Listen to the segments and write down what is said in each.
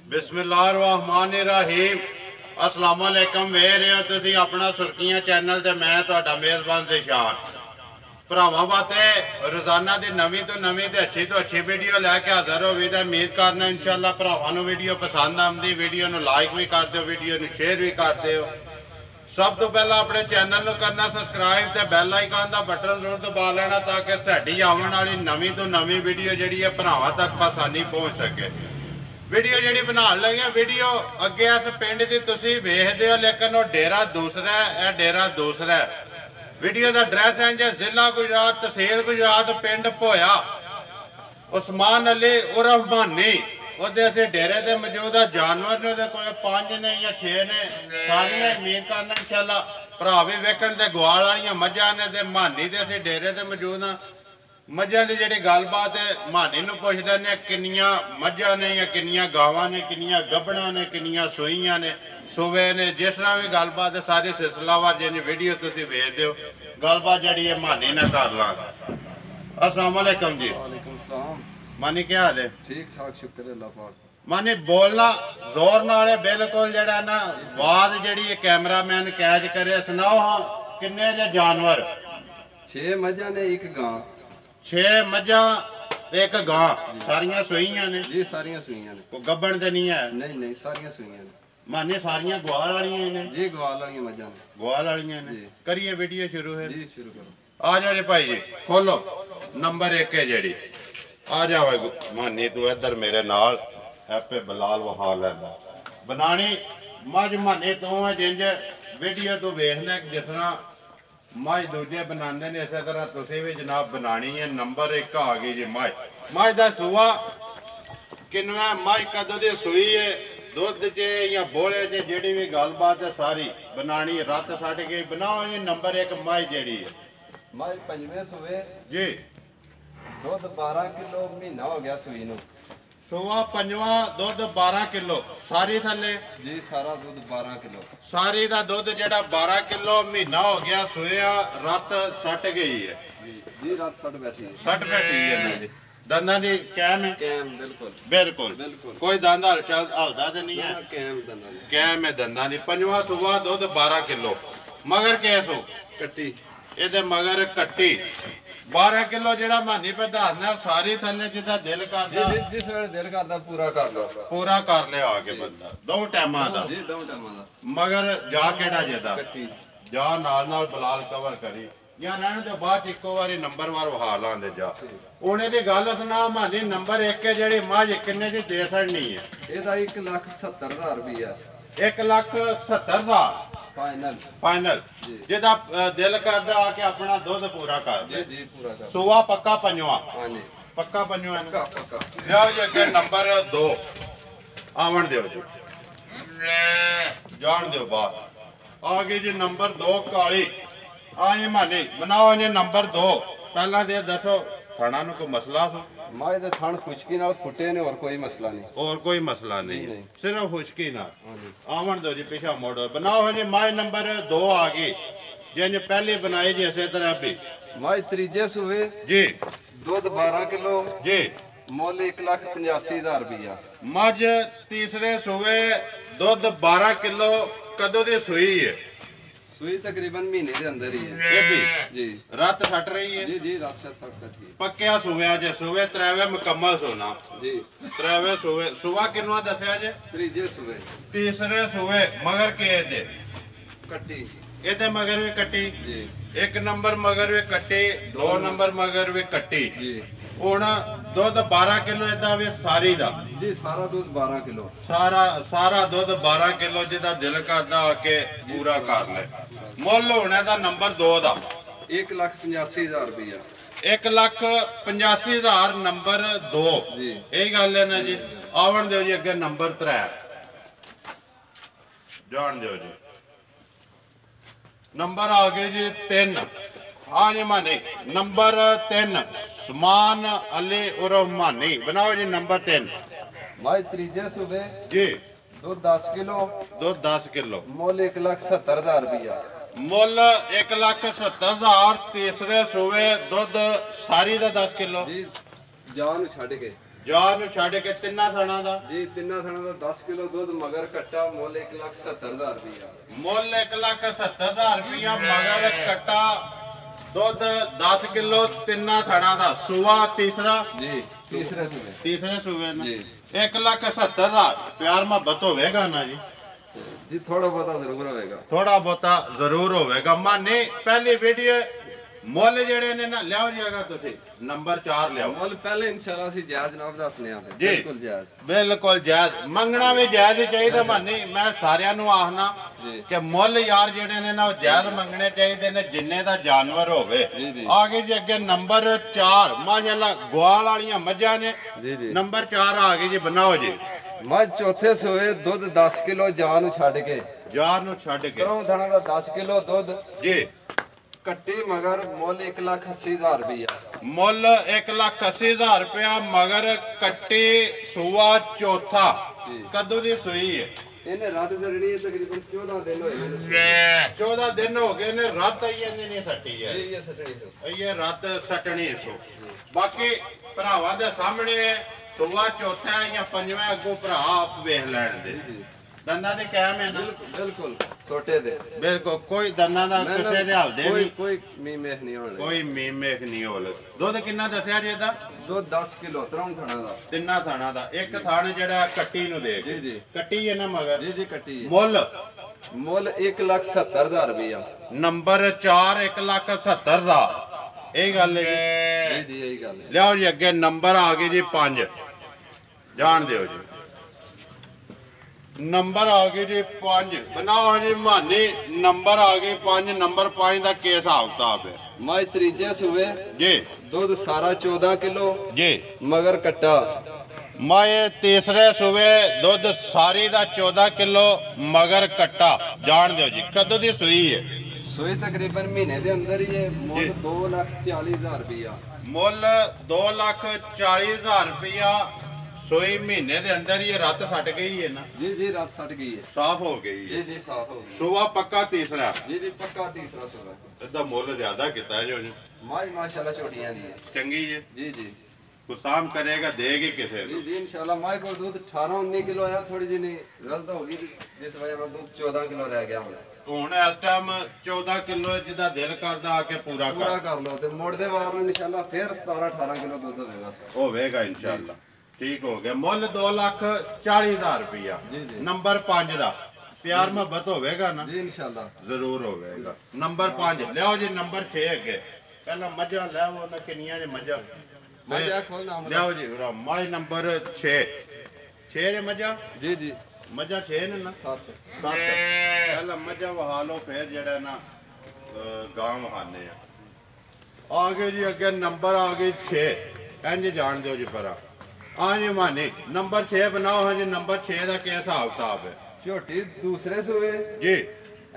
बिस्मिल्लाहिर्रहमानिर्रहीम। अस्सलाम वालेकुम। वेख रहे हो तुसी अपना सुर्खियां चैनल ते मैं तुहाडा मेज़बान दिशान। भरावां वास्ते रोजाना की नवीं तो नवीं ते अच्छी वीडियो लैके हाज़र हो भी। उम्मीद करना इंशाअल्लाह भरावां नूं वीडियो पसंद आउंदी। वीडियो नूं लाइक भी कर दिओ, वीडियो नूं शेयर भी कर दिओ। सब तो पहला अपने चैनल नूं करना सबसक्राइब ते बैल आइकन का बटन जरूर दबा लेना ताकि साडी आउण वाली नवीं तो नवीं वीडियो जिहड़ी है भरावां तक आसानी पहुँच सके। वीडियो जी बना लगी वीडियो अगे इस पिंड की तुम वेखते हो, लेकिन वो डेरा दूसरा है, यह डेरा दूसरा है। वीडियो का एड्रैस है जी जिला गुजरात, तहसील गुजरात, पिंड भोया। उस्मान अली उर्फ मानी वो डेरे से मौजूद है। जानवर ने वो 5 ने या 6 ने, सारिया उम्मीद करना इंशाअल्लाह भरा भी वेखण ते गुआल वाली मझां ने। मानी के असीं डेरे से मौजूद हाँ। मझां की जी गलबात है मानी नूं पुछ लैंदे किन्नियां मझां ने या किन्नियां गावां ने, किन्नियां गब्बणां ने, किन्नियां सूईयां ने, सूबे ने। जिस तरह भी गलबात है सारी सिलसिलावार जी वीडियो तुसीं वेखदे हो। गलबात जी है मानी ना कर लांगे। अस्सलाम वालेकुम जी। वालेकुम सलाम। मानी क्या हाल है? ठीक ठाक, शुक्र अल्लाह पाक। मानी बोलना जोर नाल है बिल्कुल, जड़ा ना आवाज जी कैमरामैन कैच करे। सुनाओ हाँ किन्ने जे जानवर? 6 मझां ने, 1 गां। 6 मझां 1 गां, सारियां सूईयां ने जी? सारियां सूईयां ने। कोई गब्बण ते नहीं है? नहीं नहीं, सारियां सूईयां ने। माने सारियां ग्वाल वालियां ने जी? ग्वाल वाली मझां ने। ग्वाल वालियां ने। करिए वीडियो शुरू है जी? शुरू करो। आ जा रे भाई जी, खोलो नंबर 1 है जेड़ी। आ जाओ मानी तू इधर मेरे नाल हैपे बलाल वहा लैंदा बनानी मझ। मानी तू है जिंज वीडियो तू वेखना जिस तरह मझ दूजे बनाते ने, इस तरह तुसीं भी जनाब बनानी है। नंबर 1 आ गई जी मझ। मझ का सूआ किनवा, मझ कदों की सूई है, दुध च या बोले च जी भी गलबात है सारी बनानी। रत सट के बनाओ जी। नंबर 1 मझ जी है मझ 5वें सूबे जी। दुध 12 किलो, महीना हो गया सूई नूं। सूआ 5वां, दुध 12 किलो सारी थले जी? सारा दुध 12 किलो। सारी का दुध जड़ा 12 किलो, महीना हो गया सोया, रत सट गई है जी? रात 60 बैठी है। 60 बैठी है ना जी। दंदा दी कैम है? कैम बिल्कुल बिल्कुल बिल्कुल। कोई दंद हलदा तो नहीं है? कैम दंदा ने। कैम है दंदा दी। 5वां सूआ, दुध 12 किलो। मगर कैस हो कट्टी ये मगर कट्टी 12 किलो जड़ा मानी पे धारना सारी थले जिदा दिल करदा जिस वेले दिल करदा पूरा कर लो। पूरा कर लिया आके बंदा। 2 टाइमां दा जी? 2 टाइमां दा। मगर जा केड़ा जेदा कट्टी जा नाल नाल बलाल कवर करी या रहने तो बाद इको बारी नंबर वार वहा लांदे जा। उन्हें दी गल सुना मानी। नंबर 1 है जेड़ी मझ किन्ने दी दे छड़नी है? ਇਹਦਾ 1,70,000 रुपया। 1,70,000 फाइनल फाइनल। जिदा दिल करदा आके अपना दुध पूरा कर जी? दे। जी पूरा कर। सूआ पक्का 5वां? हाँ जी पक्का 5वां पक्का पक्का। जाओ जी अगे नंबर 2 आवन दियो जी, जान दियो बाहर। आ गई जी नंबर 2 काली। आ जी मानी बनाओ जी नंबर 2। पहला दे दसो थाना नु कोई मसला हो? माँ दे थान खुशकी नाल फुटे ने और कोई मसला नहीं। और कोई मसला नहीं है, सिर्फ खुशकी ना। हाँ जी। आवन दो जी, पीछा मोड़ो। बनाओ जी माई नंबर 2 आ गई जिन पहली बनाई जी इसे तरह भी माँ त्रीजे सूबे जी। दूध 12 किलो जी। मुल 1,85,000 रुपया। मझ तीसरे सूबे दुध 12 किलो। कदों की सूई है? सूई तकरीबन महीने के अंदर ही है। ये भी जी? रत सट रही है जी? जी रात से सब कटी पक्या सूबे जे। सूबे 3वें मुकम्मल सोना जी? 3वें सूबे। सूबा किनवा दसिया जे? त्रीजे सूबे तीसरे सूबे। मगर के दे कट्टी ये मगर भी कट्टी। जी? 1 नंबर मगर भी कट्टी, 2 नंबर मगर भी कट्टी। जी? ਹੁਣ ਦੁੱਧ 12 ਕਿਲੋ ਇਦਾਂ ਵੀ ਸਾਰੀ ਦਾ जी सारा दूध 12 किलो। ਸਾਰਾ ਦੁੱਧ 12 ਕਿਲੋ ਜਿਹਦਾ ਦਿਲ ਕਰਦਾ ਆ ਕੇ ਪੂਰਾ ਕਰ ਲੈ। ਮੁੱਲ ਹੋਣਾ ਦਾ ਨੰਬਰ 2 ਦਾ 1,85,000 रुपया। 1,85,000 ਨੰਬਰ 2 जी? ਇਹ ਗੱਲ ਹੈ ਨਾ ਜੀ। ਆਵਣ ਦਿਓ ਜੀ ਅੱਗੇ ਨੰਬਰ 3 ਜਾਣ ਦਿਓ ਜੀ। ਨੰਬਰ ਆ ਗਏ ਜੀ 3। हाँ जी मानी नंबर 3 उस्मान अली उर्फ मानी। बनाओ जी नंबर 3 माँ त्रीजे सूबे जी। दूध 10 किलो दुध 10 किलो। मुल 1,70,000 रुपया। मुल 1,70,000। तीसरे सूबे दुध सारी का 10 किलो जी? जान छड़ के ਜਾਨ ਨੂੰ ਛੱਡ ਕੇ ਤਿੰਨਾਂ ਥਾਣਾ ਦਾ ਜੀ ਤਿੰਨਾਂ ਥਾਣਾ ਦਾ 10 ਕਿਲੋ ਦੁੱਧ ਮਗਰ ਕੱਟਾ ਮੁੱਲ 1,70,000 ਰੁਪਇਆ। ਮੁੱਲ 1,70,000 ਰੁਪਇਆ ਮਗਰ ਕੱਟਾ ਦੁੱਧ 10 ਕਿਲੋ ਤਿੰਨਾਂ ਥਾਣਾ ਦਾ ਸੂਆ ਤੀਸਰਾ ਜੀ ਤੀਸਰੇ ਸੂਬੇ ਤੀਸਰੇ ਸੂਬੇ ਨਾਲ ਜੀ 1,70,000 ਪਿਆਰ ਮੁਹੱਬਤ ਹੋਵੇਗਾ ਨਾ ਜੀ ਜੀ ਥੋੜਾ ਬਹੁਤਾ ਜ਼ਰੂਰ ਹੋਵੇਗਾ ਥੋੜਾ ਬਹੁਤਾ ਜ਼ਰੂਰ ਹੋਵੇਗਾ ਮਾਨੇ ਪਹਿਲੀ ਵੀਡੀਓ ਮੁੱਲ ਜਿਹੜੇ ਨੇ ਨਾ ਲਿਆਓ ਜੀ ਅਗਾ ਤੁਸੀਂ ਨੰਬਰ 4 ਲਿਆਓ ਮੁੱਲ ਪਹਿਲੇ ਇਨਸ਼ਾਅੱਲਾ ਅਸੀਂ ਜਾਇਜ਼ ਜਨਾਬ ਦੱਸਨੇ ਆ ਜੀ ਬਿਲਕੁਲ ਜਾਇਜ਼ ਬਿਲਕੁਲ ਜਾਇਜ਼ ਮੰਗਣਾ ਵੀ ਜਾਇਜ਼ ਹੀ ਚਾਹੀਦਾ ਮਾਨੀ ਮੈਂ ਸਾਰਿਆਂ ਨੂੰ ਆਖਣਾ ਜੀ ਕਿ ਮੁੱਲ ਯਾਰ ਜਿਹੜੇ ਨੇ ਨਾ ਉਹ ਜਾਇਜ਼ ਮੰਗਣੇ ਚਾਹੀਦੇ ਨੇ ਜਿੰਨੇ ਦਾ ਜਾਨਵਰ ਹੋਵੇ ਜੀ ਜੀ ਆ ਗਈ ਜੀ ਅੱਗੇ ਨੰਬਰ 4 ਮਾਸ਼ਾਅੱਲਾ ਗਵਾਲ ਵਾਲੀਆਂ ਮੱਝਾਂ ਨੇ ਜੀ ਜੀ ਨੰਬਰ 4 ਆ ਗਈ ਜੀ ਬਣਾਓ ਜੀ ਮੱਝ ਚੌਥੇ ਸੂਏ ਦੁੱਧ 10 ਕਿਲੋ ਜਾਨ ਨੂੰ ਛੱਡ ਕੇ ਯਾਰ ਨੂੰ ਛੱਡ ਕੇ ਕਰੋਂ ਥਾਣਾ ਦਾ 10 ਕਿਲੋ ਦੁੱਧ ਜੀ ਕੱਟੀ ਮਗਰ ਮੁੱਲ 1,80,000 ਰੁਪਇਆ। ਮੁੱਲ 1,80,000 ਰੁਪਇਆ ਮਗਰ ਕੱਟੀ ਸੂਆ ਚੌਥਾ ਕਦੋਂ ਦੀ ਸੂਈ ਹੈ ਇਹਨੇ ਰਾਤ ਸੜਣੀ ਹੈ ਤਕਰੀਬਨ 14 ਦਿਨ ਹੋਏ ਨੇ 14 ਦਿਨ ਹੋ ਗਏ ਨੇ ਰਾਤ ਆਈ ਇਹਨੇ ਨਹੀਂ ਸੱਟੀ ਹੈ ਇਹ ਸੜਣੀ ਇਹ ਰਾਤ ਸੱਟਣੀ ਸੋ ਬਾਕੀ ਭਰਾਵਾਂ ਦੇ ਸਾਹਮਣੇ ਸੂਆ ਚੌਥਾ ਜਾਂ ਪੰਜਵਾਂ ਅੱਗੋਂ ਭਰਾ ਆਪ ਵੇਖ ਲੈਣ ਦੇ ਦੰਦਾਂ ਦੇ ਕਾਇਮ ਹੈ ਨਾ ਬਿਲਕੁਲ ਛੋਟੇ ਦੇ ਬਿਲਕੁਲ ਕੋਈ ਦੰਦਾਂ ਦਾ ਕਿਸੇ ਦੇ ਹਲਦੇ ਨਹੀਂ ਕੋਈ ਮੀਮੇਖ ਨਹੀਂ ਹੋਣ ਕੋਈ ਮੀਮੇਖ ਨਹੀਂ ਹੋਲ ਦੁੱਧ ਕਿੰਨਾ ਦੱਸਿਆ ਜੀ ਇਹਦਾ ਦੁੱਧ 10 ਕਿਲੋ ਤਰੋਂ ਥਾਣਾ ਦਾ ਤਿੰਨਾਂ ਥਾਣਾ ਦਾ ਇੱਕ ਥਾਣ ਜਿਹੜਾ ਕੱਟੀ ਨੂੰ ਦੇ ਜੀ ਜੀ ਕੱਟੀ ਹੈ ਨਾ ਮਗਰ ਜੀ ਜੀ ਕੱਟੀ ਹੈ। ਮੁੱਲ 1,70,000 ਰੁਪਇਆ। ਨੰਬਰ 4 1,70,000 ਇਹ ਗੱਲ ਹੈ ਜੀ ਜੀ ਇਹੀ ਗੱਲ ਹੈ। ਲਿਆਓ ਜੀ ਅੱਗੇ ਨੰਬਰ ਆ ਗਏ ਜੀ 5 ਜਾਣ ਦਿਓ ਜੀ ਨੰਬਰ ਆ ਗਏ ਜੀ 5 ਬਣਾਓ ਜੀ ਮਾਨੀ ਨੰਬਰ ਆ ਗਏ 5 ਨੰਬਰ 5 ਦਾ ਕੀ ਹਿਸਾਬ ਕਿਤਾਬ ਹੈ ਮੱਝ ਤੀਜੇ ਸੂਏ ਜੀ ਦੁੱਧ ਸਾਰਾ 14 ਕਿਲੋ ਜੀ ਮਗਰ ਕੱਟਾ ਮੈਂ ਤੀਸਰੇ ਸੂਵੇ ਦੁੱਧ ਸਾਰੀ ਦਾ 14 ਕਿਲੋ ਮਗਰ ਕੱਟਾ ਜਾਣ ਦਿਓ ਜੀ ਕਦੋਂ ਦੀ ਸੂਈ ਹੈ ਸੂਈ ਤਕਰੀਬਨ ਮਹੀਨੇ ਦੇ ਅੰਦਰ ਹੀ ਹੈ ਮੁੱਲ 2,40,000 ਰੁਪਇਆ। ਮੁੱਲ 2,40,000 ਰੁਪਇਆ ਸੋਈ ਮਹੀਨੇ ਦੇ ਅੰਦਰ ਹੀ ਰੱਤ ਸੱਟ ਗਈ ਹੈ ਨਾ ਜੀ ਜੀ ਰਾਤ ਸੜ ਗਈ ਹੈ। ਸਾਫ਼ ਹੋ ਗਈ ਜੀ ਹੈ ਜੀ ਸਾਫ ਹੋ ਗਈ। ਸੂਆ ਪੱਕਾ ਤੀਸਰਾ ਜੀ ਜੀ ਪੱਕਾ ਤੀਸਰਾ ਸੂਆ। ਇਹਦਾ ਮੁੱਲ ਜ਼ਿਆਦਾ ਕੀਤਾ ਜੋ ਜੀ ਮੱਝ ਮਾਸ਼ਾਅੱਲਾ ਛੋਟੀਆਂ ਦੀ ਹੈ। ਚੰਗੀ ਹੈ ਜੀ ਜੀ ਕੁਸਾਮ ਕਰੇਗਾ ਦੇਗੀ ਕਿਸੇ ਜੀ ਨੂੰ ਜੀ ਇਨਸ਼ਾਅੱਲਾ ਮੱਝ ਕੋਲ ਦੁੱਧ 18-19 ਕਿਲੋ ਆਇਆ ਥੋੜੀ ਜਿਹੀ ਨਹੀਂ ਗਲਤ ਹੋ ਗਈ ਜਿਸ ਵਜ੍ਹਾ ਨਾਲ ਦੁੱਧ 14 ਕਿਲੋ ਰਹਿ ਗਿਆ ਹੁਣ ਇਸ ਟਾਈਮ 14 ਕਿਲੋ ਜਿਹਦਾ ਦਿਲ ਕਰਦਾ ਆ ਕੇ ਪੂਰਾ ਪੂਰਾ ਕਰ ਕਰ ਲਓ ਤੇ ਮੁੜਦੇ ਵਾਰ ਨੂੰ ਇਨਸ਼ਾਅੱਲਾ ਫਿਰ 17-18 ਕਿਲੋ ਦੁੱਧ ਹੋਵੇਗਾ। ਹੋਵੇਗਾ ਇਨਸ਼ਾਅੱਲਾ ਠੀਕ ਹੋ ਗਿਆ ਮੁੱਲ 2,40,000 ਰੁਪਇਆ ਜੀ, ਜੀ। ਨੰਬਰ 5 ਦਾ ਪਿਆਰ ਮੁਹੱਬਤ ਹੋਵੇਗਾ ਨਾ ਜੀ ਇਨਸ਼ਾਅੱਲਾ ਜ਼ਰੂਰ ਹੋਵੇਗਾ ਨੰਬਰ 5 ਲਿਆਓ ਜੀ ਨੰਬਰ 6 ਅੱਗੇ ਪਹਿਲਾਂ ਮੱਝਾਂ ਲਿਆਓ ਨਾ ਕਿੰਨੀਆਂ ਨੇ ਮੱਝਾਂ ਮੱਝਾਂ ਖੋਲ ਨਾਮ ਲਿਆਓ ਜੀ ਮੱਝ ਨੰਬਰ 6 ਨੇ ਮੱਝਾਂ ਜੀ ਜੀ ਮੱਝਾਂ 6 ਨੇ ਨਾ 7 ਪਹਿਲਾਂ ਮੱਝਾਂ ਵਹਾ ਲਓ ਫਿਰ ਜਿਹੜਾ ਨਾ ਗਾਂ ਵਹਾਨੇ ਆ ਗਏ ਜੀ ਅੱਗੇ ਨੰਬਰ ਆ ਗਈ 6 ਇੰਜ ਜਾਣ ਦਿਓ ਜੀ ਪਰਾ ਹਾਂਜੀ ਮਾਨੀ ਨੰਬਰ 6 ਬਣਾਓ ਹਾਂ ਜੀ ਨੰਬਰ 6 ਦਾ ਕੀ ਹਿਸਾਬ ਕਿਤਾਬ ਹੈ ਝੋਟੀ ਦੂਸਰੇ ਸੂਏ ਜੀ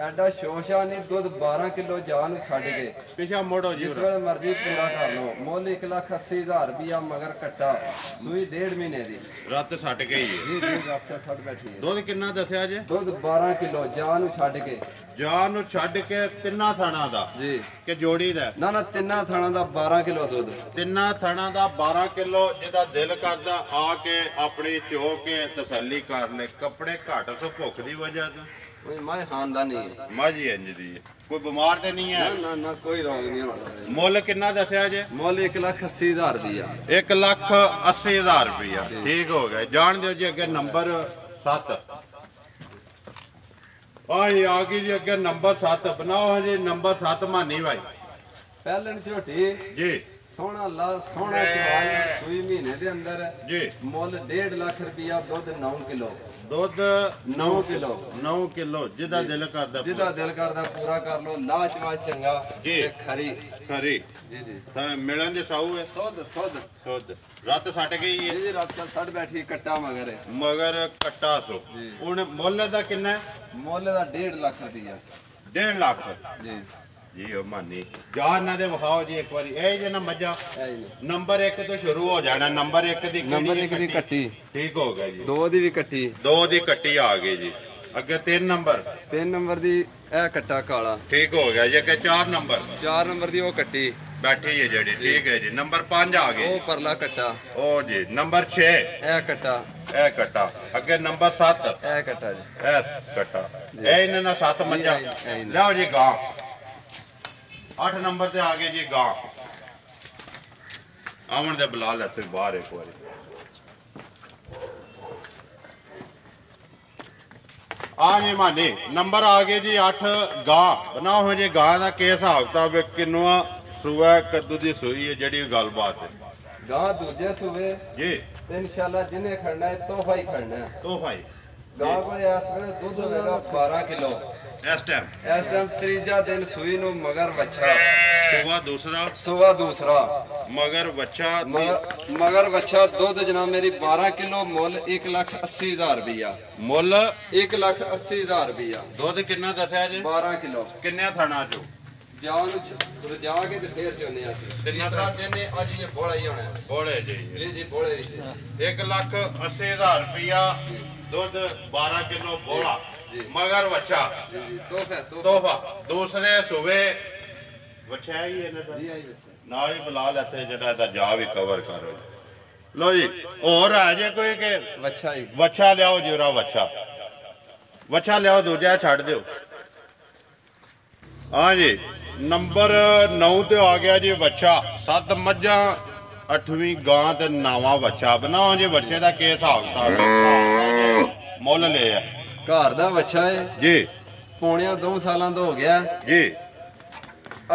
ਐਡਾ ਸ਼ੋਸ਼ਾ ਨਹੀਂ ਦੁੱਧ 12 ਕਿਲੋ ਜਾਨ ਨੂੰ ਛੱਡ ਕੇ ਪਿਛਾ ਮੋੜੋ ਜੀ ਜਿਸ ਵੇਲੇ ਮਰਜ਼ੀ ਪੂਰਾ ਕਰ ਲਓ ਮੁੱਲ 1,80,000 ਰੁਪਇਆ ਮਗਰ ਕੱਟਾ ਸੂਈ 1.5 ਮਹੀਨੇ ਦੀ ਰੱਤ ਸੱਟ ਗਈ ਹੈ ਜੀ ਜੀ ਅਕਸਰ ਛੱਡ ਬੈਠੀ ਹੈ। ਦੁੱਧ ਕਿੰਨਾ ਦੱਸਿਆ ਜੇ ਦੁੱਧ 12 ਕਿਲੋ ਜਾਨ ਨੂੰ ਛੱਡ ਕੇ ਜਾਨ ਨੂੰ ਛੱਡ ਕੇ ਤਿੰਨਾਂ ਥਾਣਾ ਦਾ ਜੀ ਕਿ ਜੋੜੀ ਦਾ ਨਾ ਨਾ ਤਿੰਨਾਂ ਥਾਣਾ ਦਾ 12 ਕਿਲੋ ਦੁੱਧ ਤਿੰਨਾਂ ਥਾਣਾ ਦਾ 12 ਕਿਲੋ ਜਿਹਦਾ ਦਿਲ ਕਰਦਾ ਆ ਕੇ ਆਪਣੀ ਚੋ ਕੇ ਤਸੱਲੀ ਕਰ ਲੈ ਕੱਪੜੇ ਘੱਟ ਸੋ ਭੁੱਖ ਦੀ ਵਜ੍ਹਾ ਤੋਂ ਕੋਈ ਮੈਂ ਖਾਨਦਾਨੀ ਹੈ। ਮਾਜੀ ਇੰਜ ਦੀ ਹੈ ਕੋਈ ਬਿਮਾਰ ਤੇ ਨਹੀਂ ਹੈ ਨਾ ਨਾ ਨਾ ਕੋਈ ਰੋਗ ਨਹੀਂ ਹੋਣਾ। ਮੁੱਲ ਕਿੰਨਾ ਦੱਸਿਆ ਜੇ ਮੁੱਲ 1,80,000 ਰੁਪਇਆ। 1,80,000 ਰੁਪਇਆ ਠੀਕ ਹੋ ਗਿਆ ਜਾਣ ਦਿਓ ਜੀ ਅੱਗੇ ਨੰਬਰ 7 ਆ ਗਈ ਜੀ ਅੱਗੇ ਨੰਬਰ 7 ਬਣਾਓ ਜੀ ਨੰਬਰ 7 ਮਾਨੀ ਭਾਈ ਪਹਿਲਣ ਝੋਟੀ ਜੀ ਸੋਹਣਾ ਲਾ ਸੋਹਣਾ ਜਵਾਨ ਸੂਈ ਮਹੀਨੇ ਦੇ ਅੰਦਰ ਜੀ ਮੁੱਲ 1.5 ਲੱਖ ਰੁਪਇਆ ਦੁੱਧ 9 ਕਿਲੋ ਦੁੱਧ 9 ਕਿਲੋ 9 ਕਿਲੋ ਜਿਹਦਾ ਦਿਲ ਕਰਦਾ ਜਿਹਦਾ ਦਿਲ ਕਰਦਾ ਪੂਰਾ ਕਰ ਲੋ ਲਾਚਵਾ ਚੰਗਾ ਜੀ। ਤੇ ਖਰੀ ਖਰੀ ਜੀ ਜੀ ਤਾਂ ਮਿਲਣ ਦੇ ਸਾਊ ਹੈ ਸੁੱਧ ਸੁੱਧ ਖੁਦ ਰੱਤ ਸੱਟ ਗਈ ਹੈ ਜੀ ਜੀ ਰਾਤ ਸੜ ਬੈਠੀ ਕੱਟਾ ਮਗਰ ਮਗਰ ਕੱਟਾ ਸੋ ਜੀ। ਹੁਣ ਮੁੱਲ ਦਾ ਕਿੰਨਾ ਹੈ ਮੁੱਲ ਦਾ 1.5 ਲੱਖ ਰੁਪਇਆ 1.5 ਲੱਖ ਜੀ ਜੀ ਉਹ ਮਾਨੀ ਜਾ ਇਹਨਾਂ ਦੇ ਵਿਖਾਓ ਜੀ ਇੱਕ ਵਾਰੀ ਇਹ ਜੇ ਨਾ ਮੱਝਾਂ ਐ ਜੀ ਨੰਬਰ 1 ਤੋਂ ਸ਼ੁਰੂ ਹੋ ਜਾਣਾ ਨੰਬਰ 1 ਦੀ ਨੰਬਰ ਕਿਹੜੀ 1 ਦੀ ਕੱਟੀ ਠੀਕ ਹੋ ਗਿਆ ਜੀ 2 ਦੀ ਵੀ ਕੱਟੀ 2 ਦੀ ਕੱਟੀ ਆ ਗਈ ਜੀ ਅੱਗੇ 3 ਨੰਬਰ 3 ਨੰਬਰ ਦੀ ਇਹ ਕੱਟਾ ਕਾਲਾ ਠੀਕ ਹੋ ਗਿਆ ਜੀ ਅੱਗੇ 4 ਨੰਬਰ 4 ਨੰਬਰ ਦੀ ਉਹ ਕੱਟੀ बैठी है जी ठीक है जी। नंबर 5 आ गए ਉਹ ਪਰਲਾ ਕੱਟਾ ओ जी। नंबर 6 ਇਹ ਕੱਟਾ ए कट्टा। अगे नंबर 7 ਇਹ ਕੱਟਾ ਜੀ ए कट्टा। ए इन्हें ना 7 मज्जा यही। लियाओ जी गां। 8 नंबर ते आ गए जी गां। आवन दे बुला ले फिर बाहर एक बारी। हाँ जी मानी नंबर आ गए जी 8 गां। बनाओ हो जी गां का के हिसाब किताब किन्नवा सूआ कद्दू की सूई है जी गलबात है ਗਾਂ ਦੂਜੇ ਸੂਬੇ जी। ਤੇ ਇਨਸ਼ਾਅੱਲਾ ਜਿਹਨੇ ਖੜਨਾ ਹੈ ਤੋਹਫਾ ਹੀ ਖੜਨਾ ਹੈ तो भाई ਗਾਂ ਕੋਲ ਇਸ ਵੇਲੇ ਦੁੱਧ ਹੋਵੇਗਾ 12 ਕਿਲੋ इस टाइम ਇਸ ਟਾਈਮ ਤੀਜਾ ਦਿਨ ਸੂਈ ਨੂੰ ਮਗਰ ਵੱਛਾ सुबह दूसरा ਸੂਆ ਦੂਸਰਾ मगर बच्चा ਮਗਰ ਵੱਛਾ ਦੁੱਧ ਜਨਾਬ ਮੇਰੀ 12 ਕਿਲੋ ਮੁੱਲ 1,80,000 ਰੁਪਇਆ मुल 1,80,000 ਰੁਪਇਆ दुध किन्ना दसिया जी 12 ਕਿਲੋ किन्ने थाना चो ਜਾਨ ਰਜਾ ਕੇ ਤੇ ਫੇਰ ਚੋਨੇ ਅਸੀਂ ਤੀਸਰਾ ਦਿਨ ਨੇ ਅੱਜ ਇਹ ਬੋਲਾ ਹੀ ਹੋਣਾ ਹੈ। बोले जी ਜੀ ਜੀ ਬੋਲੇ ਵਿੱਚ 1,80,000 रुपया दुध 12 किलो बोला मगर बच्चा ਜੀ ਜੀ ਤੋਹਫਾ तोहफा दूसरे सुबह बच्चा ही है ना ਜੀ ਆਈ ਬੱਚਾ ਨਾਲ ਹੀ ਬੁਲਾ ਲੈਤੇ ਜਿਹੜਾ ਇਹਦਾ ਜਾ ਵੀ ਕਵਰ ਕਰੋ। ਲੋ ਜੀ ਹੋਰ ਆ ਜੇ ਕੋਈ ਕਿ ਵੱਛਾ ਹੀ ਵੱਛਾ ਲਿਆਓ ਜੀ ਉਹਦਾ ਵੱਛਾ ਲਿਆਓ ਦੂਜਾ ਛੱਡ ਦਿਓ। ਹਾਂ ਜੀ ਨੰਬਰ 9 ਤੇ ਆ ਗਿਆ ਜੀ ਵੱਛਾ 7 ਮੱਝਾਂ 8ਵੀਂ ਗਾਂ ਤੇ 9ਵਾਂ ਵੱਛਾ। ਬਣਾਓ ਜੀ ਵੱਛੇ ਦਾ ਕੀ ਹਿਸਾਬ ਕਿਤਾਬ ਮੁੱਲ ਲੈ ਆ ਘਰ ਦਾ ਵੱਛਾ ਹੈ ਜੀ ਪੌਣਿਆਂ 2 ਸਾਲਾਂ ਤੋਂ ਹੋ ਗਿਆ ਜੀ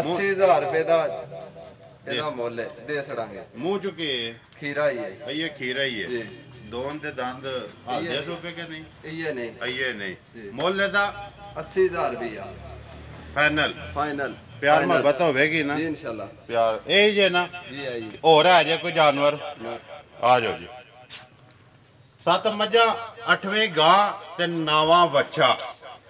80,000 ਰੁਪਏ ਦਾ ਇਹਦਾ ਮੁੱਲ ਹੈ ਦੇ ਛੜਾਂਗੇ ਮੂੰਹ ਚੁੱਕੇ ਖੀਰਾ ਹੀ ਹੈ ਇਹ ਖੀਰਾ ਹੀ ਹੈ ਜੀ ਦੋਨ ਦੇ ਦੰਦ ਹਾਦੇ ਸੋਪੇ ਕਿ ਨਹੀਂ ਇਹ ਨਹੀਂ ਆਈਏ ਨਹੀਂ ਮੁੱਲ ਦਾ 80,000 ਰੁਪਇਆ फाइनल ਫਾਈਨਲ प्यार मोहब्बत होगी ना ਜੀ ਇਨਸ਼ਾਅੱਲਾ प्यार यही जे ना ਜੀ ਆਈ और है जे कोई जानवर आ जाओ जी 7 मज्जा 8ਵੀਂ ਗਾਂ ਤੇ 9ਵਾਂ ਵੱਛਾ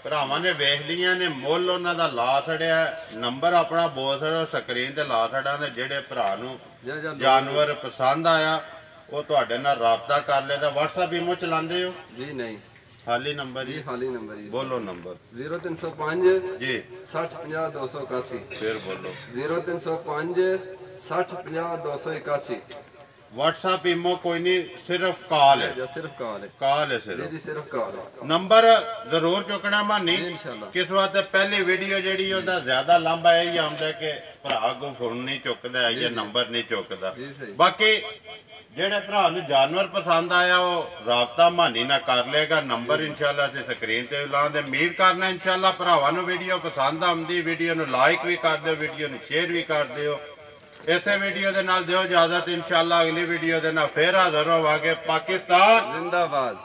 ਭਰਾਵਾਂ ਨੇ ਵੇਖ ਲੀਆਂ ਨੇ ਮੁੱਲ ਉਹਨਾਂ ਦਾ ਲਾ ਛੜਿਆ ਨੰਬਰ ਆਪਣਾ ਬੋਲ ਛੜੋ ਸਕਰੀਨ ਤੇ ਲਾ ਛੜਾਂ ਦੇ ਜਿਹੜੇ ਭਰਾ ਨੂੰ ਜਾਨਵਰ ਪਸੰਦ ਆਇਆ ਉਹ ਤੁਹਾਡੇ ਨਾਲ ਰਾਬਤਾ ਕਰ ਲੈ ਤਾਂ WhatsApp ਇਮੋ ਚਲਾਉਂਦੇ ਹੋ ਜੀ ਨਹੀਂ ਖਾਲੀ ਨੰਬਰ ਜੀ ਜੀ ਖਾਲੀ ਨੰਬਰ ਜੀ ਬੋਲੋ ਨੰਬਰ 0305 ਜੀ 60 50 281 ਫਿਰ ਬੋਲੋ 0305 60 50 281 WhatsApp इमो कोई नहीं सिर्फ कॉल है ਜਾਂ ਸਿਰਫ ਕਾਲ ਹੈ कॉल है ਜੀ सिर्फ ਜੀ ਸਿਰਫ ਕਾਲ ਹੈ नंबर जरूर चुकना मानी जी, इंशाल्लाह। किस वास्ते पहली वीडियो जेडी ओदा ज्यादा लंबा यही आंदा कि भरा को फोन नहीं चुकदा या नंबर नहीं चुकदा जी, सही। बाकी जेड़े भरा नु जानवर पसंद आया वो राबता मानी ना कर लेगा नंबर इंशाल्लाह से स्क्रीन ते लांदे उम्मीद करना इंशाल्लाह भरावां नु वीडियो पसंद आंदी वीडियो नु लाइक भी कर दियो वीडियो नु शेयर भी कर दियो इसे वीडियो दे नाल दियो इजाजत इंशाल्लाह अगली वीडियो दे नाल फिर हाजिर होवांगे पाकिस्तान जिंदाबाद।